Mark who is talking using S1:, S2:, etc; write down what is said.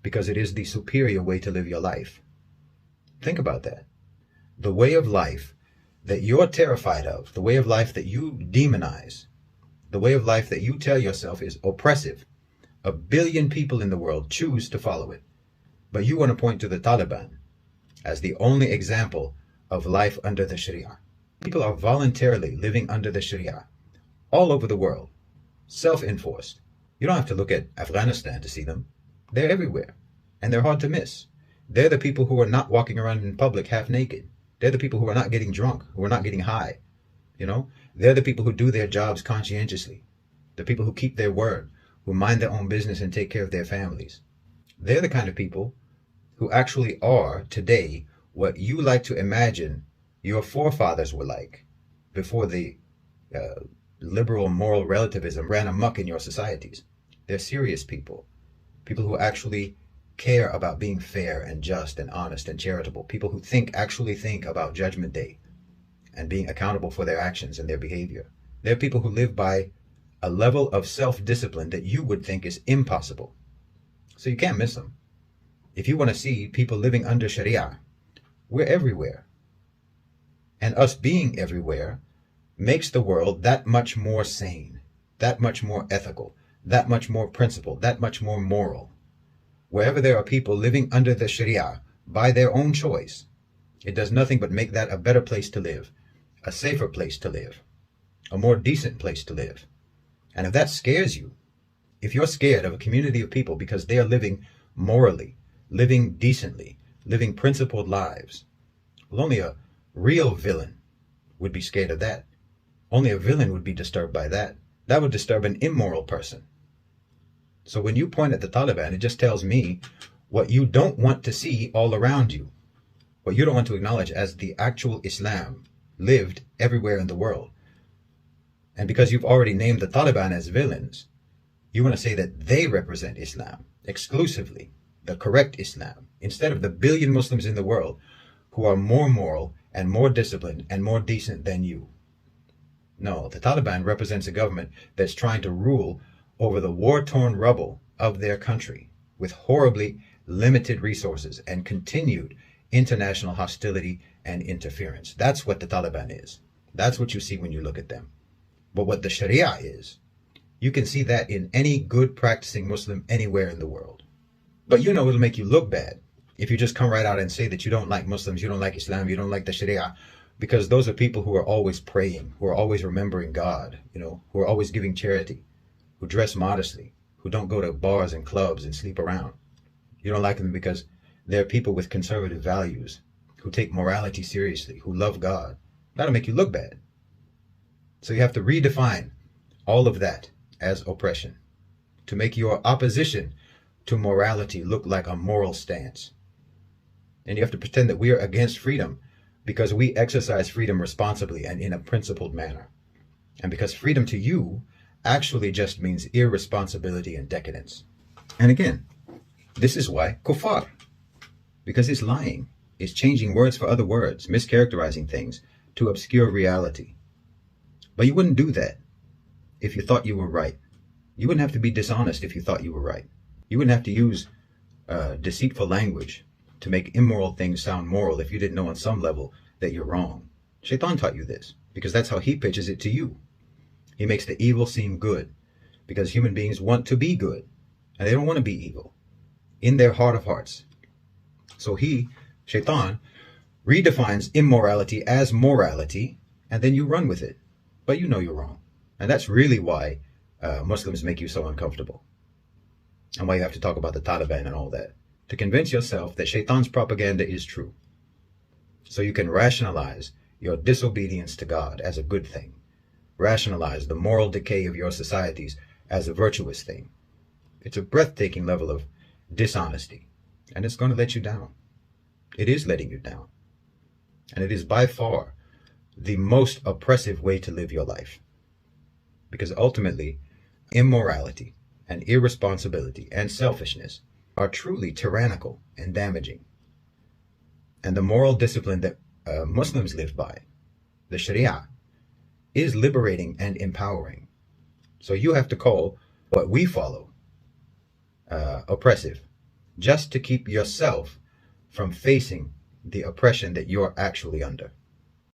S1: because it is the superior way to live your life. Think about that. The way of life that you're terrified of, the way of life that you demonize, the way of life that you tell yourself is oppressive. 1 billion people in the world choose to follow it. But you want to point to the Taliban as the only example of life under the Sharia. People are voluntarily living under the Sharia all over the world, self-enforced. You don't have to look at Afghanistan to see them. They're everywhere, and they're hard to miss. They're the people who are not walking around in public half naked. They're the people who are not getting drunk, who are not getting high. They're the people who do their jobs conscientiously. The people who keep their word, who mind their own business and take care of their families. They're the kind of people who actually are today what you like to imagine your forefathers were like before the liberal moral relativism ran amok in your societies. They're serious people, people who actually care about being fair and just and honest and charitable, people who actually think about Judgment Day and being accountable for their actions and their behavior. They're people who live by a level of self-discipline that you would think is impossible. So you can't miss them. If you want to see people living under Sharia, we're everywhere. And us being everywhere makes the world that much more sane, that much more ethical, that much more principled, that much more moral. Wherever there are people living under the Sharia by their own choice, it does nothing but make that a better place to live, a safer place to live, a more decent place to live. And if that scares you, if you're scared of a community of people because they are living morally, living decently, living principled lives, well, only a real villain would be scared of that. Only a villain would be disturbed by that. That would disturb an immoral person. So when you point at the Taliban, it just tells me what you don't want to see all around you, what you don't want to acknowledge as the actual Islam lived everywhere in the world. And because you've already named the Taliban as villains, you want to say that they represent Islam exclusively, the correct Islam, instead of the 1 billion Muslims in the world who are more moral and more disciplined and more decent than you. No, the Taliban represents a government that's trying to rule over the war-torn rubble of their country with horribly limited resources and continued international hostility and interference. That's what the Taliban is. That's what you see when you look at them. But what the Sharia is, you can see that in any good practicing Muslim anywhere in the world. But it'll make you look bad if you just come right out and say that you don't like Muslims, you don't like Islam, you don't like the Sharia, because those are people who are always praying, who are always remembering God, who are always giving charity, who dress modestly, who don't go to bars and clubs and sleep around. You don't like them because they're people with conservative values, who take morality seriously, who love God. That'll make you look bad. So you have to redefine all of that as oppression to make your opposition to morality look like a moral stance. And you have to pretend that we are against freedom because we exercise freedom responsibly and in a principled manner. And because freedom to you actually just means irresponsibility and decadence. And again, this is why kuffar, because it's lying, it's changing words for other words, mischaracterizing things to obscure reality. But you wouldn't do that if you thought you were right. You wouldn't have to be dishonest if you thought you were right. You wouldn't have to use deceitful language to make immoral things sound moral if you didn't know on some level that you're wrong. Shaitan taught you this because that's how he pitches it to you. He makes the evil seem good because human beings want to be good and they don't want to be evil in their heart of hearts. So Shaitan, redefines immorality as morality, and then you run with it. But you're wrong. And that's really why Muslims make you so uncomfortable. And why you have to talk about the Taliban and all that. To convince yourself that Shaitan's propaganda is true. So you can rationalize your disobedience to God as a good thing. Rationalize the moral decay of your societies as a virtuous thing. It's a breathtaking level of dishonesty. And it's going to let you down. It is letting you down. And it is by far the most oppressive way to live your life. Because ultimately, immorality and irresponsibility and selfishness are truly tyrannical and damaging. And the moral discipline that Muslims live by, the Sharia, is liberating and empowering. So you have to call what we follow oppressive just to keep yourself from facing the oppression that you're actually under.